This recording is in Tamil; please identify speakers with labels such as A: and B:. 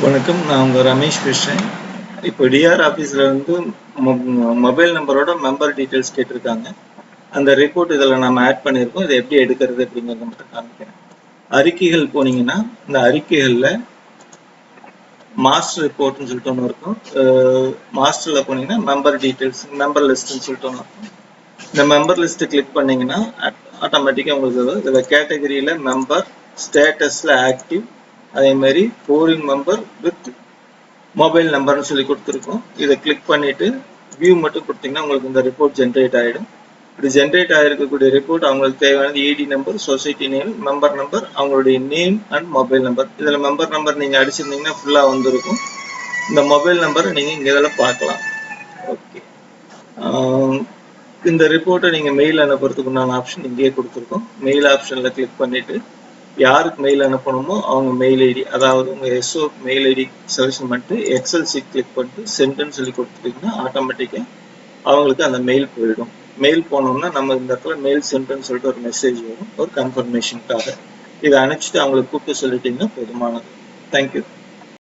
A: வணக்கம். நான் உங்க ரமேஷ் பேசுறேன். இப்போ டிஆர் ஆஃபீஸில் வந்து மொபைல் நம்பரோட மெம்பர் டீட்டெயில்ஸ் கேட்டிருக்காங்க. அந்த ரிப்போர்ட் இதில் நம்ம ஆட் பண்ணியிருக்கோம். இதை எப்படி எடுக்கிறது அப்படிங்கிறத மட்டும் காமிக்கிறேன். அறிக்கைகள் போனீங்கன்னா இந்த அறிக்கைகளில் மாஸ்டர் ரிப்போர்ட்னு சொல்லிட்டு ஒன்று இருக்கும். மாஸ்டரில் போனீங்கன்னா மெம்பர் டீட்டெயில்ஸ், மெம்பர் லிஸ்ட்னு சொல்லிட்டு ஒன்று இருக்கும். இந்த மெம்பர் லிஸ்ட்டு கிளிக் பண்ணிங்கன்னா ஆட்டோமேட்டிக்காக உங்களுக்கு இதில் கேட்டகரியில் மெம்பர், ஸ்டேட்டஸில் ஆக்டிவ், அதே மாதிரி ஃபோரின் மெம்பர் வித் மொபைல் நம்பர்னு சொல்லி கொடுத்துருக்கோம். இதை கிளிக் பண்ணிட்டு வியூ மட்டும் கொடுத்தீங்கன்னா உங்களுக்கு இந்த ரிப்போர்ட் ஜென்ரேட் ஆகிடும். இப்படி ஜென்ரேட் ஆகிருக்கக்கூடிய ரிப்போர்ட் அவங்களுக்கு தேவையானது ID number, society name, member number, அவங்களுடைய நேம் அண்ட் மொபைல் நம்பர். இதில் மெம்பர் நம்பர் நீங்கள் அடிச்சிருந்தீங்கன்னா ஃபுல்லாக வந்திருக்கும். இந்த மொபைல் நம்பரை நீங்கள் இங்கே இதில் பார்க்கலாம். ஓகே, இந்த ரிப்போர்ட்டை நீங்கள் மெயில் அனுப்புறதுக்கு உண்டான ஆப்ஷன் இங்கேயே கொடுத்துருக்கோம். மெயில் ஆப்ஷனில் கிளிக் பண்ணிவிட்டு யாருக்கு மெயில் அனுப்பணுமோ அவங்க மெயில் ஐடி, அதாவது உங்கள் எஸ்ஓ மெயில் ஐடி செலக்ஷன் பண்ணிட்டு எக்ஸல் சீட் கிளிக் பண்ணிட்டு சென்ட்னு சொல்லி கொடுத்துட்டிங்கன்னா ஆட்டோமேட்டிக்காக அவங்களுக்கு அந்த மெயில் போயிடும். மெயில் போனோம்னா நம்ம இந்த இடத்துல மெயில் சென்ட்னு சொல்லிட்டு ஒரு மெசேஜ் வரும், ஒரு கன்ஃபர்மேஷனுக்காக. இதை அனுப்பிச்சிட்டு அவங்களுக்கு கூப்பிட்டு சொல்லிட்டிங்கன்னா போதுமானது. தேங்க்யூ.